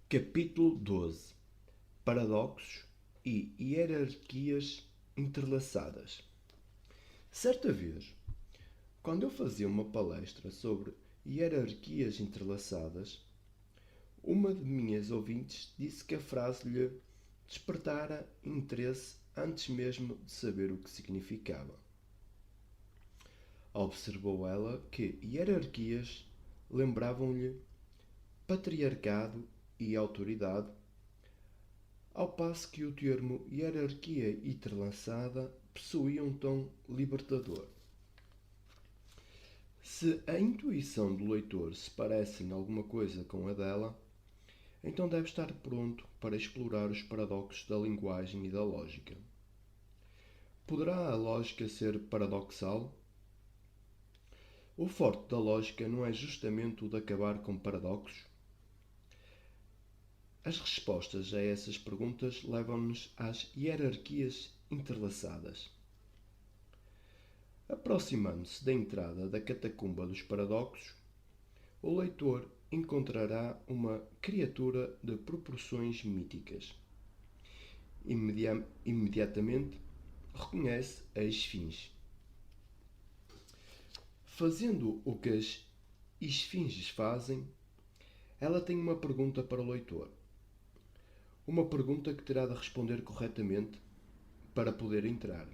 Capítulo 12. Paradoxos e hierarquias entrelaçadas. Certa vez, quando eu fazia uma palestra sobre hierarquias entrelaçadas, uma de minhas ouvintes disse que a frase lhe despertara interesse antes mesmo de saber o que significava. Observou ela que hierarquias lembravam-lhe patriarcado e autoridade, ao passo que o termo hierarquia entrelaçada possuía um tom libertador. Se a intuição do leitor se parece em alguma coisa com a dela, então deve estar pronto para explorar os paradoxos da linguagem e da lógica. Poderá a lógica ser paradoxal? O forte da lógica não é justamente o de acabar com paradoxos? As respostas a essas perguntas levam-nos às hierarquias entrelaçadas. Aproximando-se da entrada da catacumba dos paradoxos, o leitor encontrará uma criatura de proporções míticas. Imediatamente reconhece a esfinge. Fazendo o que as esfinges fazem, ela tem uma pergunta para o leitor. Uma pergunta que terá de responder corretamente para poder entrar.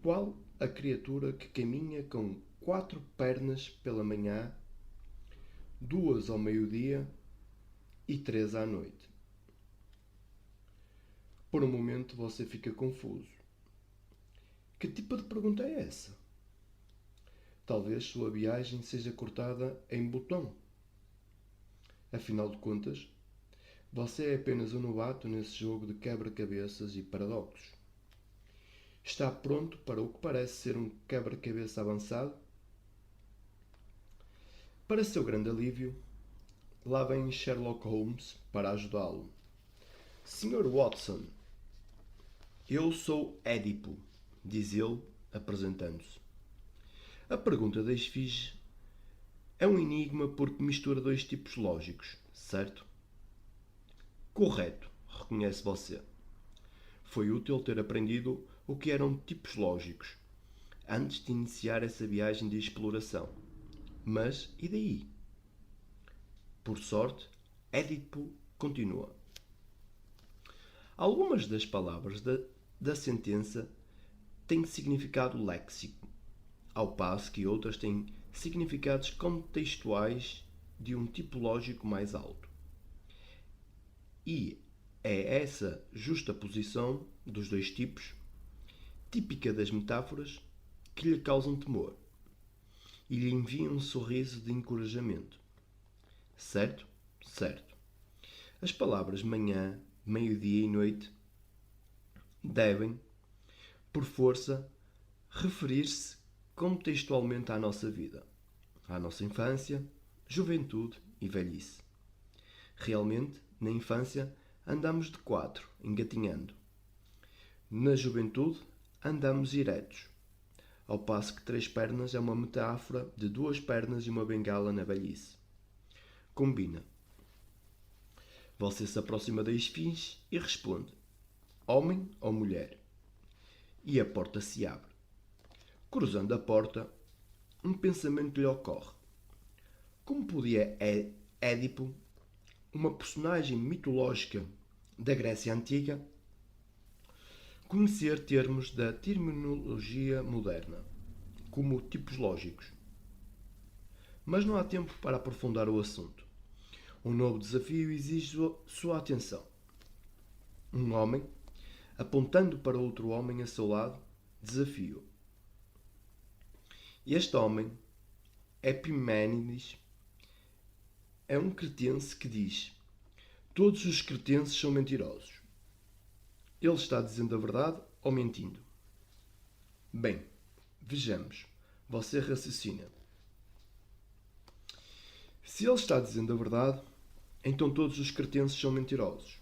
Qual a criatura que caminha com 4 pernas pela manhã, 2 ao meio-dia e 3 à noite? Por um momento você fica confuso. Que tipo de pergunta é essa? Talvez sua viagem seja cortada em botão. Afinal de contas, você é apenas um novato nesse jogo de quebra-cabeças e paradoxos. Está pronto para o que parece ser um quebra-cabeça avançado? Para seu grande alívio, lá vem Sherlock Holmes para ajudá-lo. Sr. Watson, eu sou Édipo, diz ele, apresentando-se. A pergunta da esfinge é um enigma porque mistura dois tipos lógicos, certo? Correto, reconhece você. Foi útil ter aprendido o que eram tipos lógicos antes de iniciar essa viagem de exploração. Mas e daí? Por sorte, Édipo continua. Algumas das palavras da sentença têm significado léxico, ao passo que outras têm significados contextuais de um tipo lógico mais alto. E é essa justaposição dos dois tipos, típica das metáforas, que lhe causam temor e lhe enviam um sorriso de encorajamento. Certo? Certo. As palavras manhã, meio-dia e noite devem, por força, referir-se contextualmente à nossa vida, à nossa infância, juventude e velhice. Realmente, na infância, andamos de 4, engatinhando. Na juventude, andamos eretos, ao passo que 3 pernas é uma metáfora de 2 pernas e uma bengala na velhice. Combina. Você se aproxima da esfinge e responde: homem ou mulher? E a porta se abre. Cruzando a porta, um pensamento lhe ocorre. Como podia Édipo, uma personagem mitológica da Grécia Antiga, conhecer termos da terminologia moderna, como tipos lógicos? Mas não há tempo para aprofundar o assunto. Um novo desafio exige sua atenção. Um homem, apontando para outro homem a seu lado, desafia-o. Este homem, Epimênides, é um cretense que diz: todos os cretenses são mentirosos. Ele está dizendo a verdade ou mentindo? Bem, vejamos. Você raciocina. Se ele está dizendo a verdade, então todos os cretenses são mentirosos.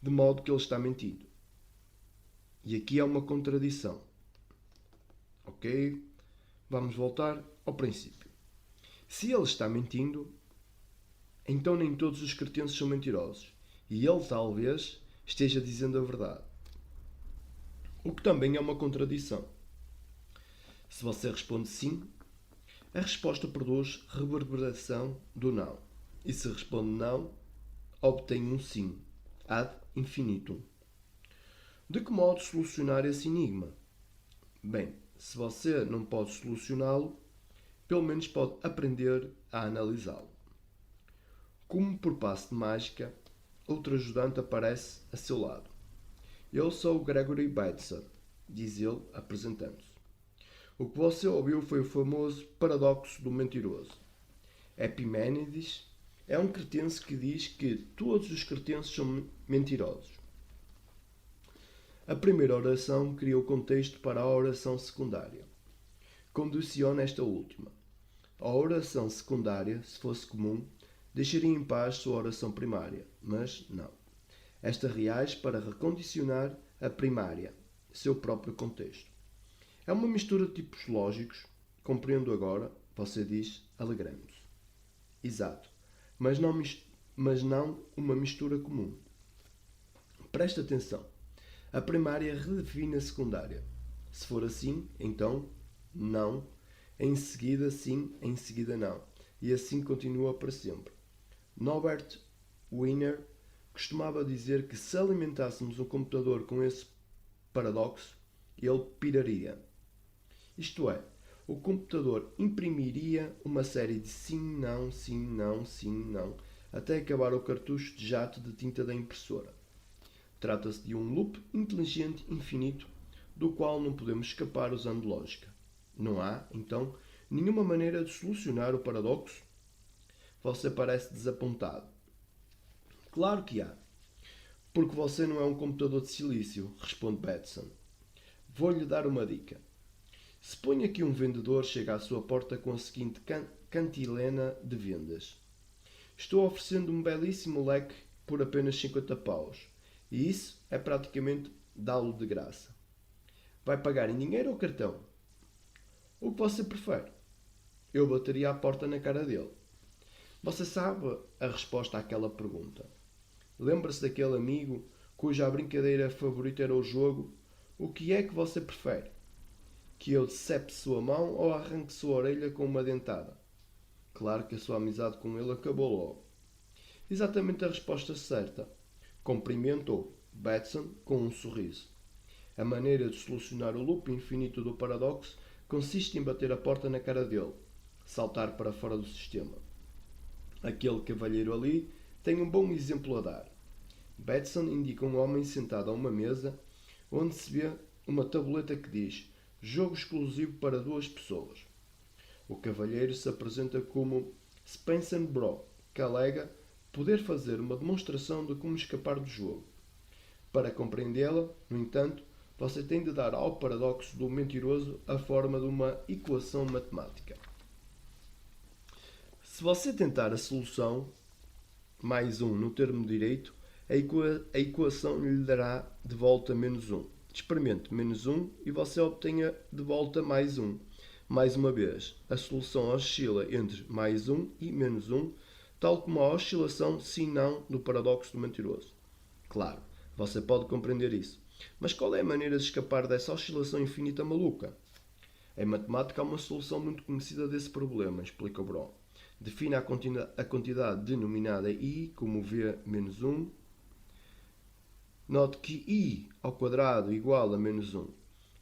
De modo que ele está mentindo. E aqui há uma contradição. Ok? Vamos voltar ao princípio. Se ele está mentindo, então nem todos os cretenses são mentirosos. E ele talvez esteja dizendo a verdade. O que também é uma contradição. Se você responde sim, a resposta produz reverberação do não. E se responde não, obtém um sim, ad infinitum. De que modo solucionar esse enigma? Bem, se você não pode solucioná-lo, pelo menos pode aprender a analisá-lo. Como por passe de mágica, outro ajudante aparece a seu lado. Eu sou Gregory Bateson, diz ele, apresentando-se. O que você ouviu foi o famoso paradoxo do mentiroso. Epimênides é um cretense que diz que todos os cretenses são mentirosos. A primeira oração cria o contexto para a oração secundária. Condiciona esta última. A oração secundária, se fosse comum, deixaria em paz sua oração primária, mas não. Esta reage para recondicionar a primária, seu próprio contexto. É uma mistura de tipos lógicos, compreendo agora, você diz, alegrando-se. Exato, mas não uma mistura comum. Preste atenção. A primária redefine a secundária. Se for assim, então, não. Em seguida, sim. Em seguida, não. E assim continua para sempre. Norbert Wiener costumava dizer que se alimentássemos um computador com esse paradoxo, ele piraria. Isto é, o computador imprimiria uma série de sim, não, sim, não, sim, não, até acabar o cartucho de jato de tinta da impressora. Trata-se de um loop inteligente infinito do qual não podemos escapar usando lógica. Não há, então, nenhuma maneira de solucionar o paradoxo? Você parece desapontado. Claro que há. Porque você não é um computador de silício, responde Batson. Vou-lhe dar uma dica. Suponha que um vendedor chega à sua porta com a seguinte cantilena de vendas. Estou oferecendo um belíssimo leque por apenas 50 paus. E isso é praticamente dá-lo de graça. Vai pagar em dinheiro ou cartão? O que você prefere? Eu bateria a porta na cara dele. Você sabe a resposta àquela pergunta. Lembra-se daquele amigo cuja brincadeira favorita era o jogo? O que é que você prefere? Que eu decepe sua mão ou arranque sua orelha com uma dentada? Claro que a sua amizade com ele acabou logo. Exatamente a resposta certa. Cumprimentou Batson com um sorriso. A maneira de solucionar o loop infinito do paradoxo consiste em bater a porta na cara dele, saltar para fora do sistema. Aquele cavalheiro ali tem um bom exemplo a dar. Batson indica um homem sentado a uma mesa onde se vê uma tabuleta que diz jogo exclusivo para 2 pessoas. O cavalheiro se apresenta como Spencer Bro, que alega poder fazer uma demonstração de como escapar do jogo. Para compreendê-la, no entanto, você tem de dar ao paradoxo do mentiroso a forma de uma equação matemática. Se você tentar a solução, mais 1 no termo direito, a equação lhe dará de volta menos 1. Experimente menos 1 e você obtenha de volta mais 1. Mais uma vez, a solução oscila entre mais 1 e menos 1, tal como a oscilação sim-não do paradoxo do mentiroso. Claro, você pode compreender isso. Mas qual é a maneira de escapar dessa oscilação infinita maluca? Em matemática há uma solução muito conhecida desse problema, explica o Bro. Define a quantidade denominada i como v menos 1. Note que i ao quadrado igual a menos 1.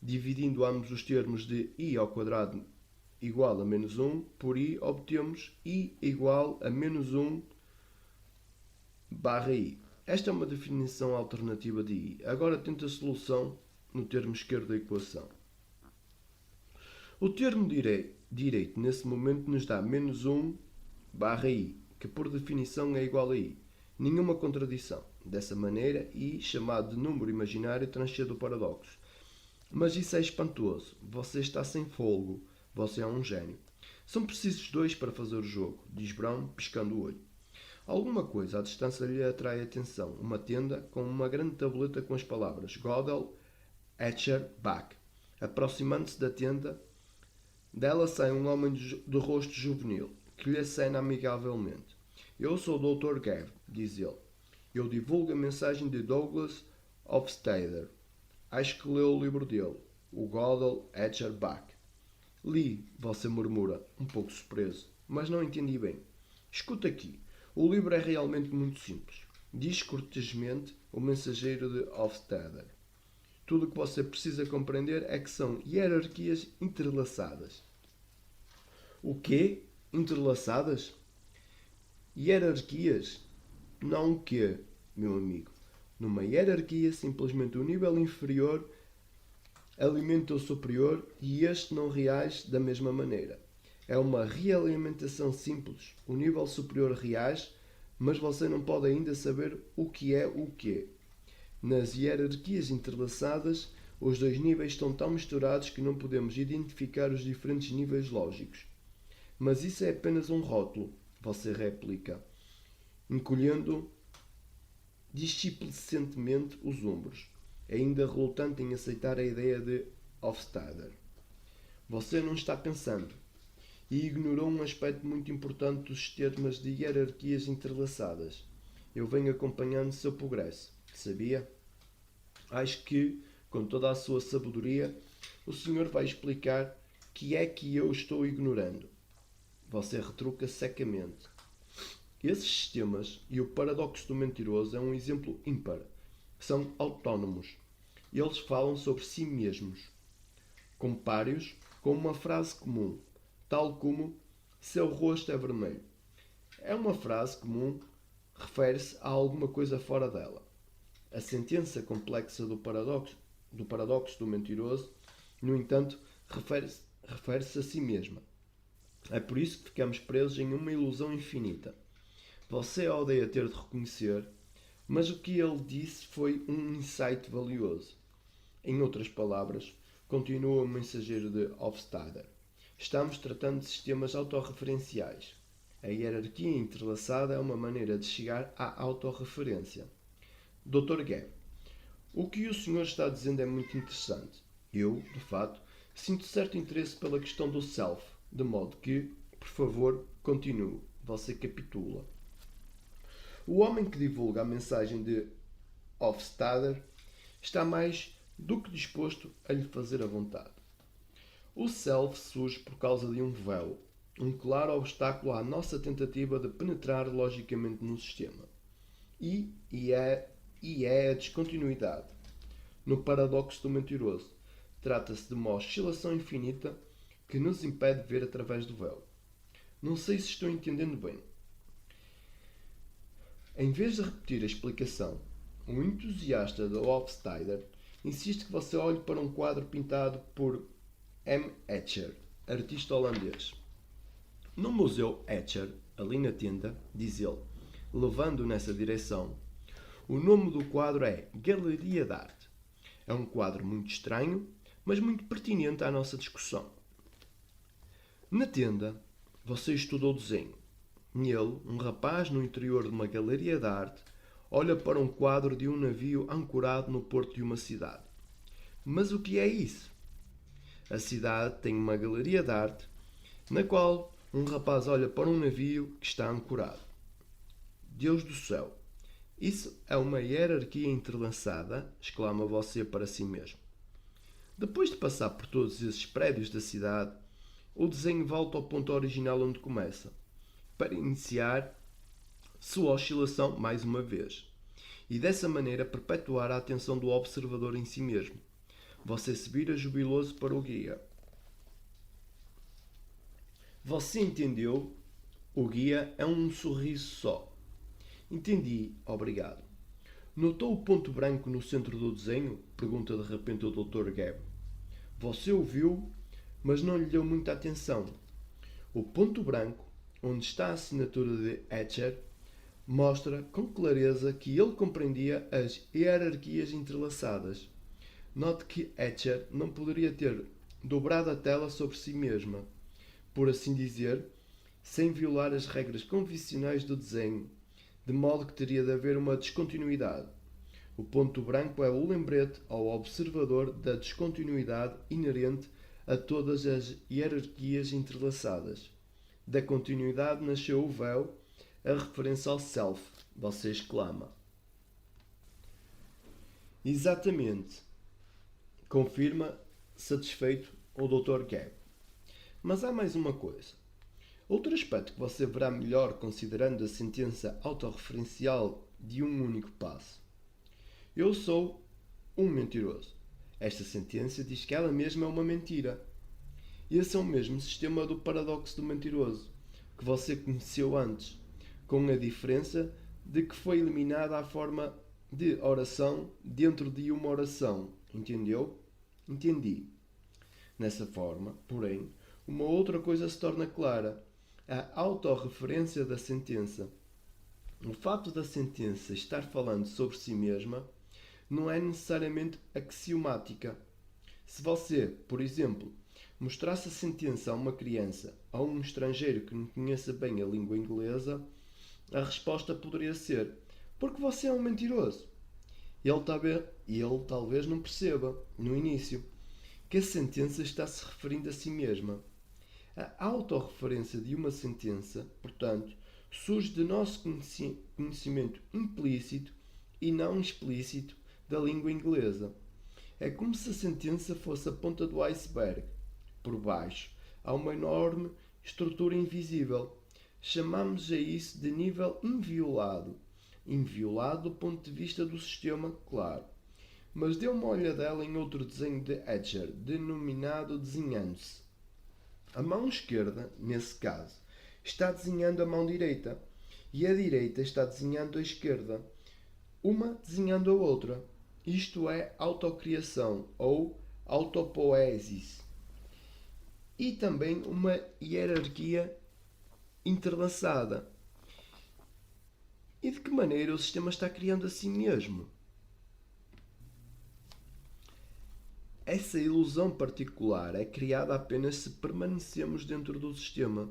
Dividindo ambos os termos de i ao quadrado igual a menos 1, por i obtemos i igual a menos 1 barra i. Esta é uma definição alternativa de i. Agora tenta a solução no termo esquerdo da equação. O termo direito nesse momento nos dá menos 1 barra i, que por definição é igual a i. Nenhuma contradição. Dessa maneira, i, chamado de número imaginário, transcende o paradoxo. Mas isso é espantoso. Você está sem fôlego. Você é um gênio. São precisos 2 para fazer o jogo, diz Brown, piscando o olho. Alguma coisa à distância lhe atrai a atenção. Uma tenda com uma grande tabuleta com as palavras Gödel, Escher, Bach. Aproximando-se da tenda, dela sai um homem de rosto juvenil, que lhe acena amigavelmente. Eu sou o Dr. Gav, diz ele. Eu divulgo a mensagem de Douglas Hofstadter. Acho que leu o livro dele, o Gödel Escher Bach. Li, você murmura, um pouco surpreso, mas não entendi bem. Escuta aqui, o livro é realmente muito simples. Diz cortesmente o mensageiro de Hofstadter. Tudo o que você precisa compreender é que são hierarquias entrelaçadas. O quê? Entrelaçadas? Hierarquias? Não o quê, meu amigo? Numa hierarquia, simplesmente o nível inferior alimenta o superior e este não reage da mesma maneira. É uma realimentação simples. O nível superior reage, mas você não pode ainda saber o que é o quê. Nas hierarquias entrelaçadas, os dois níveis estão tão misturados que não podemos identificar os diferentes níveis lógicos. Mas isso é apenas um rótulo, você replica, encolhendo displicentemente os ombros, ainda relutante em aceitar a ideia de Hofstadter. Você não está pensando e ignorou um aspecto muito importante dos sistemas de hierarquias entrelaçadas. Eu venho acompanhando seu progresso, sabia? Acho que, com toda a sua sabedoria, o senhor vai explicar que é que eu estou ignorando. Você retruca secamente. Esses sistemas e o paradoxo do mentiroso é um exemplo ímpar. São autónomos. Eles falam sobre si mesmos. Compare-os com uma frase comum, tal como seu rosto é vermelho. É uma frase comum, refere-se a alguma coisa fora dela. A sentença complexa do paradoxo do mentiroso, no entanto, refere-se a si mesma. É por isso que ficamos presos em uma ilusão infinita. Você odeia ter de reconhecer, mas o que ele disse foi um insight valioso. Em outras palavras, continua o mensageiro de Hofstadter, estamos tratando de sistemas autorreferenciais. A hierarquia entrelaçada é uma maneira de chegar à autorreferência. Dr. Gav, o que o senhor está dizendo é muito interessante. Eu, de fato, sinto certo interesse pela questão do self, de modo que, por favor, continue. Você capitula. O homem que divulga a mensagem de Hofstadter está mais do que disposto a lhe fazer a vontade. O self surge por causa de um véu, um claro obstáculo à nossa tentativa de penetrar logicamente no sistema. E é a descontinuidade. No paradoxo do mentiroso, trata-se de uma oscilação infinita que nos impede de ver através do véu. Não sei se estou entendendo bem. Em vez de repetir a explicação, o entusiasta de Hofstadter insiste que você olhe para um quadro pintado por M. Escher, artista holandês. No Museu Escher, ali na tenda, diz ele, levando nessa direção, o nome do quadro é Galeria de Arte. É um quadro muito estranho, mas muito pertinente à nossa discussão. Na tenda, você estudou desenho. Nele, um rapaz no interior de uma galeria de arte olha para um quadro de um navio ancorado no porto de uma cidade. Mas o que é isso? A cidade tem uma galeria de arte na qual um rapaz olha para um navio que está ancorado. Deus do céu! Isso é uma hierarquia entrelaçada, exclama você para si mesmo. Depois de passar por todos esses prédios da cidade, o desenho volta ao ponto original onde começa, para iniciar sua oscilação mais uma vez, e dessa maneira perpetuar a atenção do observador em si mesmo. Você se vira jubiloso para o guia. Você entendeu? O guia é um sorriso só. Entendi, obrigado. Notou o ponto branco no centro do desenho? Pergunta de repente o Dr. Gav. Você ouviu, mas não lhe deu muita atenção. O ponto branco, onde está a assinatura de Escher, mostra com clareza que ele compreendia as hierarquias entrelaçadas. Note que Escher não poderia ter dobrado a tela sobre si mesma, por assim dizer, sem violar as regras convencionais do desenho, de modo que teria de haver uma descontinuidade. O ponto branco é o lembrete ao observador da descontinuidade inerente a todas as hierarquias entrelaçadas. Da continuidade nasceu o véu, a referência ao self, você exclama. Exatamente, confirma satisfeito o Dr. Gabb. Mas há mais uma coisa. Outro aspecto que você verá melhor considerando a sentença autorreferencial de um único passo. Eu sou um mentiroso. Esta sentença diz que ela mesma é uma mentira. Esse é o mesmo sistema do paradoxo do mentiroso, que você conheceu antes, com a diferença de que foi eliminada a forma de oração dentro de uma oração. Entendeu? Entendi. Nessa forma, porém, uma outra coisa se torna clara. A autorreferência da sentença. O facto da sentença estar falando sobre si mesma não é necessariamente axiomática. Se você, por exemplo, mostrasse a sentença a uma criança ou a um estrangeiro que não conheça bem a língua inglesa, a resposta poderia ser: porque você é um mentiroso. Ele talvez não perceba, no início, que a sentença está se referindo a si mesma. A autorreferência de uma sentença, portanto, surge de nosso conhecimento implícito e não explícito da língua inglesa. É como se a sentença fosse a ponta do iceberg. Por baixo há uma enorme estrutura invisível. Chamamos a isso de nível inviolado. Inviolado do ponto de vista do sistema, claro. Mas dê uma olhadela em outro desenho de Escher, denominado Desenhando-se. A mão esquerda, nesse caso, está desenhando a mão direita e a direita está desenhando a esquerda, uma desenhando a outra. Isto é autocriação ou autopoiesis. E também uma hierarquia entrelaçada. E de que maneira o sistema está criando a si mesmo? Essa ilusão particular é criada apenas se permanecemos dentro do sistema.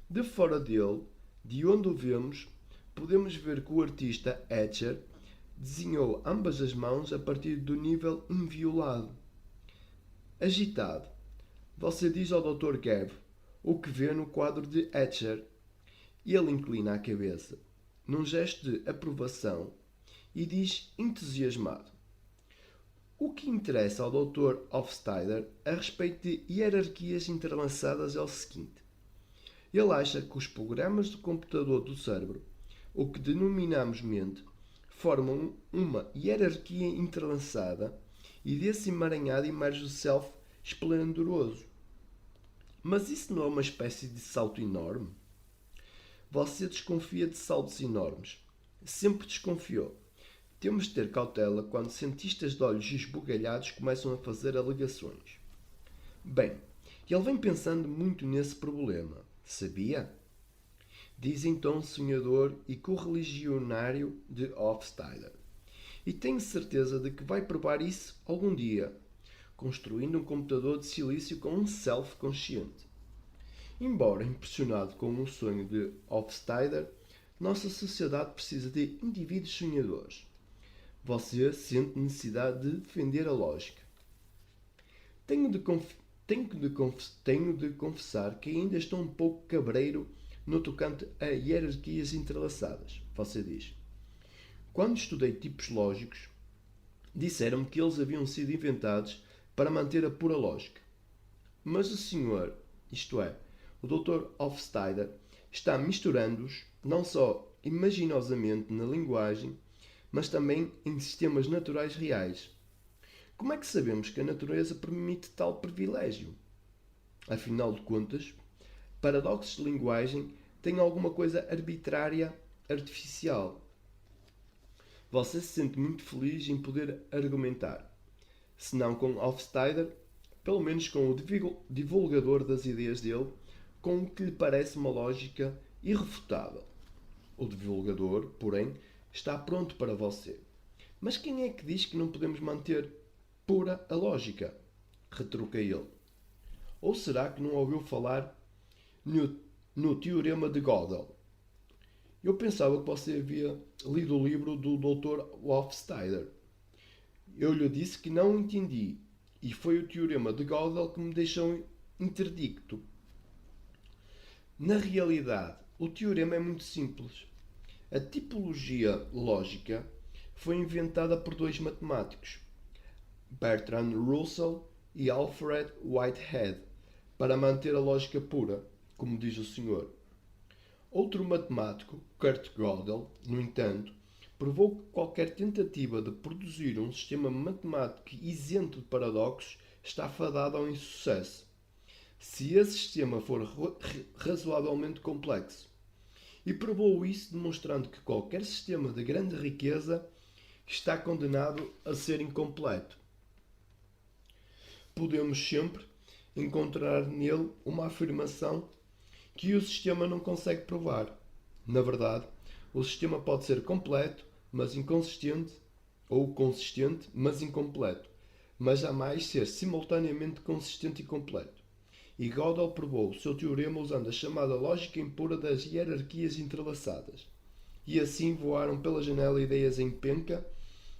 De fora dele, de onde o vemos, podemos ver que o artista Escher desenhou ambas as mãos a partir do nível inviolado. Agitado, você diz ao Dr. Gabb o que vê no quadro de Escher. Ele inclina a cabeça, num gesto de aprovação, e diz entusiasmado: o que interessa ao Dr. Hofstadter a respeito de hierarquias entrelaçadas é o seguinte. Ele acha que os programas do computador do cérebro, o que denominamos mente, formam uma hierarquia entrelaçada e desse emaranhado emerge o self esplendoroso. Mas isso não é uma espécie de salto enorme? Você desconfia de saltos enormes. Sempre desconfiou. Temos de ter cautela quando cientistas de olhos esbugalhados começam a fazer alegações. Bem, ele vem pensando muito nesse problema. Sabia? Diz então o sonhador e correligionário de Hofstadter. E tenho certeza de que vai provar isso algum dia, construindo um computador de silício com um self consciente. Embora impressionado com o sonho de Hofstadter, nossa sociedade precisa de indivíduos sonhadores. Você sente necessidade de defender a lógica. Tenho de confessar que ainda estou um pouco cabreiro no tocante a hierarquias entrelaçadas, você diz. Quando estudei tipos lógicos, disseram-me que eles haviam sido inventados para manter a pura lógica. Mas o senhor, isto é, o Dr. Hofstadter, está misturando-os não só imaginosamente na linguagem, mas também em sistemas naturais reais. Como é que sabemos que a natureza permite tal privilégio? Afinal de contas, paradoxos de linguagem têm alguma coisa arbitrária, artificial. Você se sente muito feliz em poder argumentar. Se não com Hofstadter, pelo menos com o divulgador das ideias dele, com o que lhe parece uma lógica irrefutável. O divulgador, porém, está pronto para você. Mas quem é que diz que não podemos manter pura a lógica? Retruca ele. Ou será que não ouviu falar no Teorema de Gödel? Eu pensava que você havia lido o livro do Dr. Hofstadter. Eu lhe disse que não entendi, e foi o Teorema de Gödel que me deixou interdicto. Na realidade, O teorema é muito simples. A tipologia lógica foi inventada por dois matemáticos, Bertrand Russell e Alfred Whitehead, para manter a lógica pura, como diz o senhor. Outro matemático, Kurt Gödel, no entanto, provou que qualquer tentativa de produzir um sistema matemático isento de paradoxos está fadada ao insucesso, se esse sistema for razoavelmente complexo. E provou isso demonstrando que qualquer sistema de grande riqueza está condenado a ser incompleto. Podemos sempre encontrar nele uma afirmação que o sistema não consegue provar. Na verdade, o sistema pode ser completo, mas inconsistente, ou consistente, mas incompleto, mas jamais ser simultaneamente consistente e completo. E Gödel provou o seu teorema usando a chamada lógica impura das hierarquias entrelaçadas. E assim voaram pela janela ideias em penca,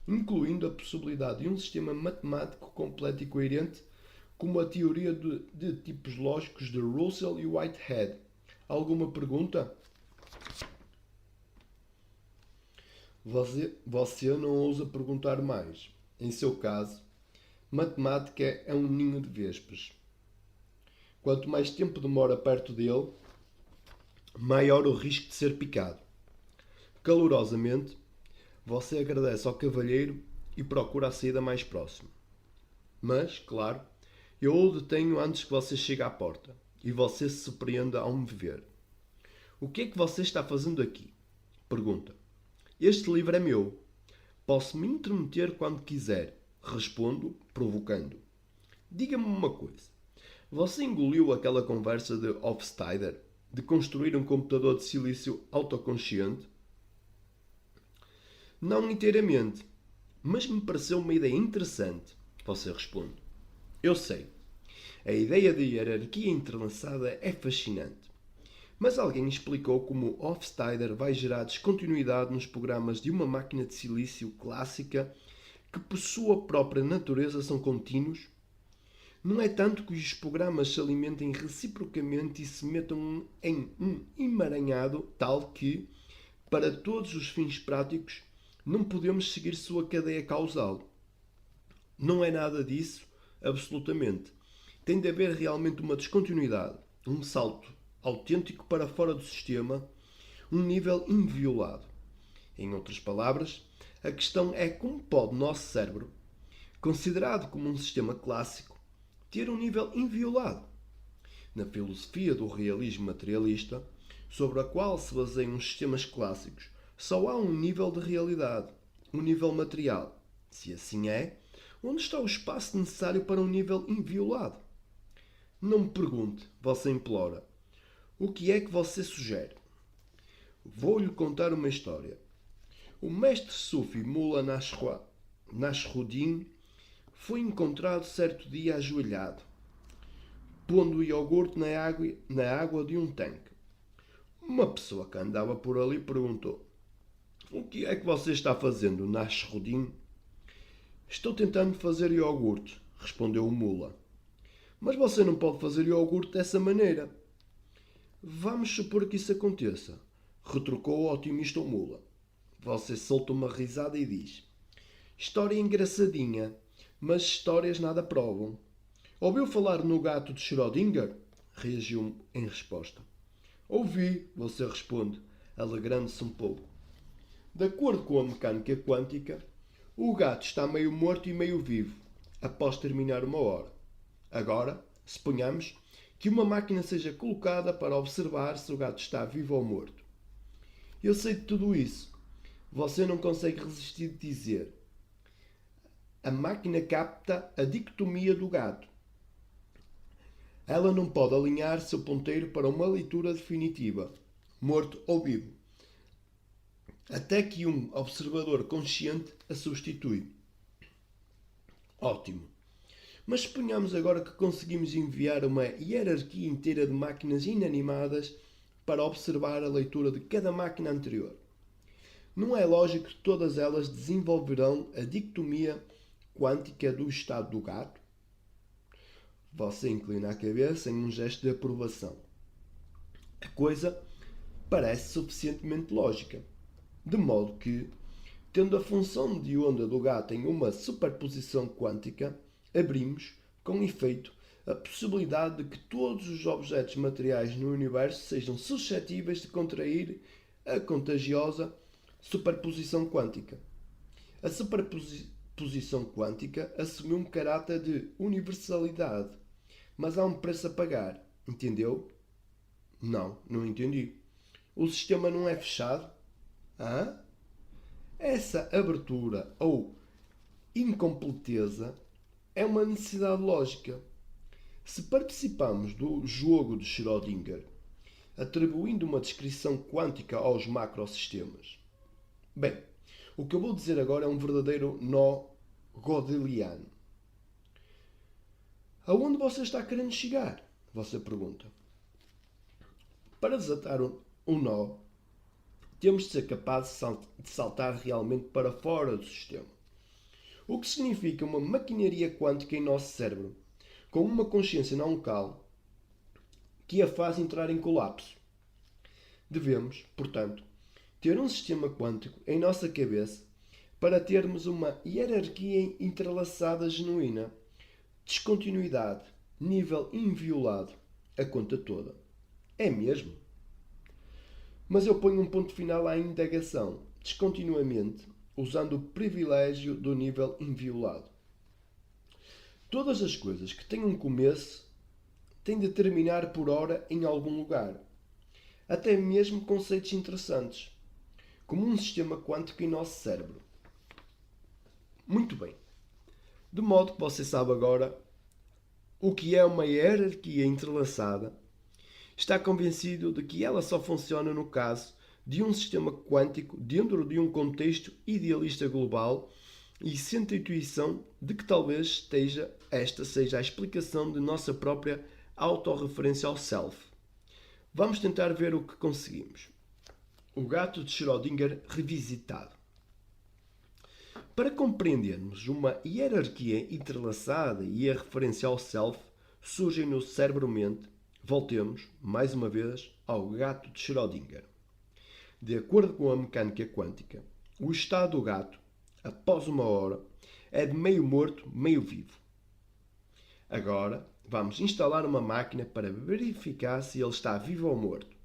incluindo a possibilidade de um sistema matemático completo e coerente, como a teoria de tipos lógicos de Russell e Whitehead. Alguma pergunta? Você não ousa perguntar mais. Em seu caso, matemática é um ninho de vespas. Quanto mais tempo demora perto dele, maior o risco de ser picado. Calorosamente, você agradece ao cavalheiro e procura a saída mais próxima. Mas, claro, eu o detenho antes que você chegue à porta e você se surpreenda ao me ver. O que é que você está fazendo aqui? Pergunta. Este livro é meu. Posso me intrometer quando quiser. Respondo, provocando. Diga-me uma coisa. Você engoliu aquela conversa de Hofstadter de construir um computador de silício autoconsciente? Não inteiramente, mas me pareceu uma ideia interessante. Você responde. Eu sei. A ideia de hierarquia entrelaçada é fascinante. Mas alguém explicou como Hofstadter vai gerar descontinuidade nos programas de uma máquina de silício clássica que, por sua própria natureza, são contínuos? Não é tanto que os programas se alimentem reciprocamente e se metam em um emaranhado tal que, para todos os fins práticos, não podemos seguir sua cadeia causal. Não é nada disso, absolutamente. Tem de haver realmente uma descontinuidade, um salto autêntico para fora do sistema, um nível inviolado. Em outras palavras, a questão é como pode o nosso cérebro, considerado como um sistema clássico, ter um nível inviolado. Na filosofia do realismo materialista, sobre a qual se baseiam os sistemas clássicos, só há um nível de realidade, um nível material. Se assim é, onde está o espaço necessário para um nível inviolado? Não me pergunte, você implora. O que é que você sugere? Vou-lhe contar uma história. O mestre Sufi Mullah Nasruddin foi encontrado certo dia ajoelhado, pondo o iogurte na água de um tanque. Uma pessoa que andava por ali perguntou: O que é que você está fazendo, Nasruddin? Estou tentando fazer iogurte, respondeu o Mullah. Mas você não pode fazer iogurte dessa maneira. Vamos supor que isso aconteça, retrucou o otimista Mullah. Você solta uma risada e diz: História engraçadinha, mas histórias nada provam. Ouviu falar no gato de Schrödinger? Reagiu em resposta. Ouvi, você responde, alegrando-se um pouco. De acordo com a mecânica quântica, o gato está meio morto e meio vivo, após terminar uma hora. Agora, suponhamos que uma máquina seja colocada para observar se o gato está vivo ou morto. Eu sei de tudo isso. Você não consegue resistir de dizer: a máquina capta a dicotomia do gato. Ela não pode alinhar seu ponteiro para uma leitura definitiva, morto ou vivo, até que um observador consciente a substitui. Ótimo. Mas suponhamos agora que conseguimos enviar uma hierarquia inteira de máquinas inanimadas para observar a leitura de cada máquina anterior. Não é lógico que todas elas desenvolverão a dicotomia quântica do estado do gato? Você inclina a cabeça em um gesto de aprovação. A coisa parece suficientemente lógica. De modo que, tendo a função de onda do gato em uma superposição quântica, abrimos, com efeito, a possibilidade de que todos os objetos materiais no universo sejam suscetíveis de contrair a contagiosa superposição quântica. A superposição quântica assumiu um caráter de universalidade, mas há um preço a pagar. Entendeu? Não entendi. O sistema não é fechado? Hã? Essa abertura ou incompleteza é uma necessidade lógica. Se participamos do jogo de Schrödinger, atribuindo uma descrição quântica aos macrosistemas, bem, o que eu vou dizer agora é um verdadeiro nó godeliano. Aonde você está querendo chegar? Você pergunta. Para desatar um nó, temos de ser capazes de saltar realmente para fora do sistema. O que significa uma maquinaria quântica em nosso cérebro, com uma consciência não local, que a faz entrar em colapso. Devemos, portanto, ter um sistema quântico em nossa cabeça para termos uma hierarquia entrelaçada genuína, descontinuidade, nível inviolado, a conta toda. É mesmo? Mas eu ponho um ponto final à indagação, descontinuamente, usando o privilégio do nível inviolado. Todas as coisas que têm um começo têm de terminar por hora em algum lugar. Até mesmo conceitos interessantes, como um sistema quântico em nosso cérebro. Muito bem. De modo que você sabe agora o que é uma hierarquia entrelaçada, está convencido de que ela só funciona no caso de um sistema quântico dentro de um contexto idealista global e sente a intuição de que talvez esta seja a explicação de nossa própria autorreferência ao self. Vamos tentar ver o que conseguimos. O gato de Schrödinger revisitado. Para compreendermos uma hierarquia entrelaçada e a referência ao self surgem no cérebro-mente, voltemos, mais uma vez, ao gato de Schrödinger. De acordo com a mecânica quântica, o estado do gato, após uma hora, é de meio morto, meio vivo. Agora, vamos instalar uma máquina para verificar se ele está vivo ou morto.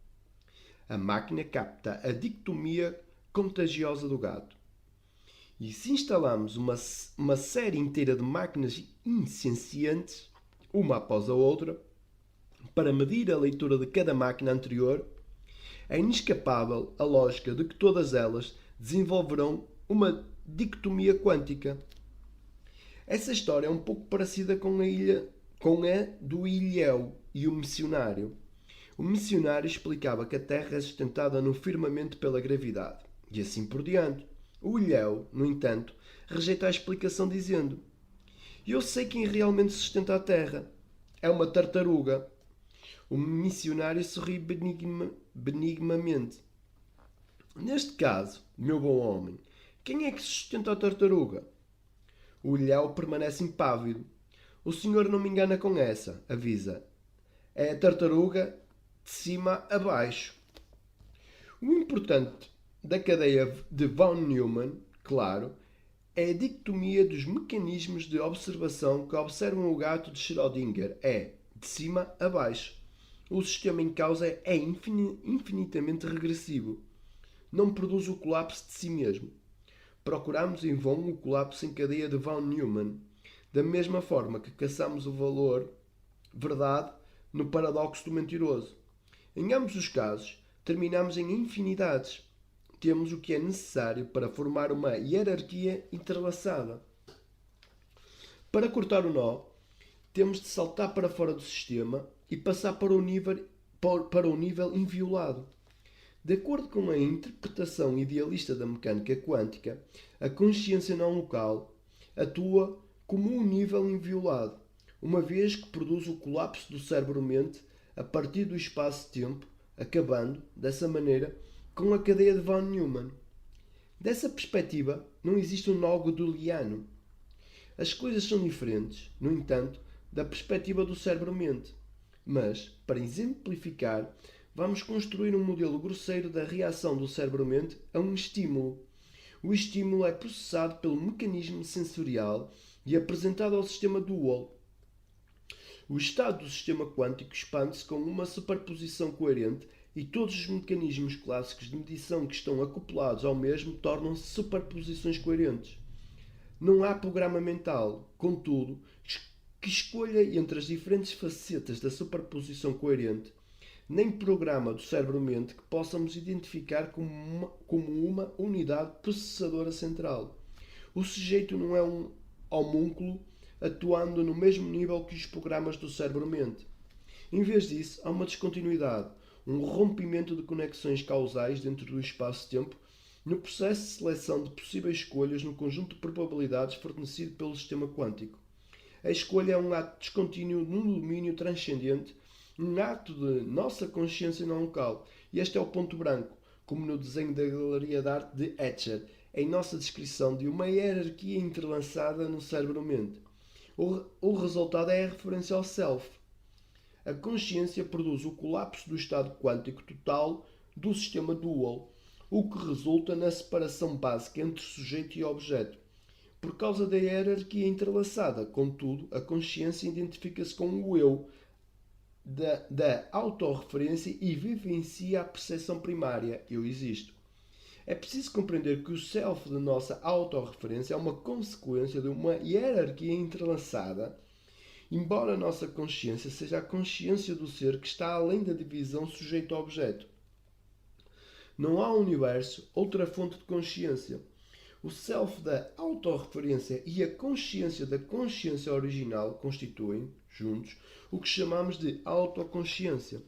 A máquina capta a dicotomia contagiosa do gato. E se instalamos uma série inteira de máquinas insencientes, uma após a outra, para medir a leitura de cada máquina anterior, é inescapável a lógica de que todas elas desenvolverão uma dicotomia quântica. Essa história é um pouco parecida com a do Ilhéu e o missionário. O missionário explicava que a Terra é sustentada no firmamento pela gravidade, e assim por diante. O Ilhéu, no entanto, rejeita a explicação dizendo: eu sei quem realmente sustenta a Terra. É uma tartaruga. O missionário sorri benignamente. Neste caso, meu bom homem, quem é que sustenta a tartaruga? O Ilhéu permanece impávido. O senhor não me engana com essa, avisa. É a tartaruga de cima a baixo. O importante da cadeia de von Neumann, claro, é a dicotomia dos mecanismos de observação que observam o gato de Schrödinger. É de cima a baixo. O sistema em causa é infinitamente regressivo. Não produz o colapso de si mesmo. Procuramos em vão o colapso em cadeia de von Neumann, da mesma forma que caçamos o valor, verdade, no paradoxo do mentiroso. Em ambos os casos, terminamos em infinidades. Temos o que é necessário para formar uma hierarquia entrelaçada. Para cortar o nó, temos de saltar para fora do sistema e passar para o nível inviolado. De acordo com a interpretação idealista da mecânica quântica, a consciência não local atua como um nível inviolado, uma vez que produz o colapso do cérebro-mente a partir do espaço-tempo, acabando, dessa maneira, com a cadeia de von Neumann. Dessa perspectiva, não existe um nó godeliano. As coisas são diferentes, no entanto, da perspectiva do cérebro-mente. Mas, para exemplificar, Vamos construir um modelo grosseiro da reação do cérebro-mente a um estímulo. O estímulo é processado pelo mecanismo sensorial e apresentado ao sistema dual. O estado do sistema quântico expande-se com uma superposição coerente e todos os mecanismos clássicos de medição que estão acoplados ao mesmo tornam-se superposições coerentes. Não há programa mental, contudo, que escolha entre as diferentes facetas da superposição coerente, nem programa do cérebro-mente que possamos identificar como uma unidade processadora central. O sujeito não é um homúnculo atuando no mesmo nível que os programas do cérebro-mente. Em vez disso, há uma descontinuidade, um rompimento de conexões causais dentro do espaço-tempo no processo de seleção de possíveis escolhas no conjunto de probabilidades fornecido pelo sistema quântico. A escolha é um ato descontínuo num domínio transcendente, um ato de nossa consciência não local. E este é o ponto branco, como no desenho da Galeria de Arte de Escher, em nossa descrição de uma hierarquia entrelaçada no cérebro-mente. O resultado é a referência ao self. A consciência produz o colapso do estado quântico total do sistema dual, o que resulta na separação básica entre sujeito e objeto. Por causa da hierarquia entrelaçada, contudo, a consciência identifica-se com o eu da autorreferência e vivencia a percepção primária, eu existo. É preciso compreender que o self da nossa autorreferência é uma consequência de uma hierarquia entrelaçada, embora a nossa consciência seja a consciência do ser que está além da divisão sujeito-objeto. Não há universo, outra fonte de consciência. O self da autorreferência e a consciência da consciência original constituem, juntos, o que chamamos de autoconsciência.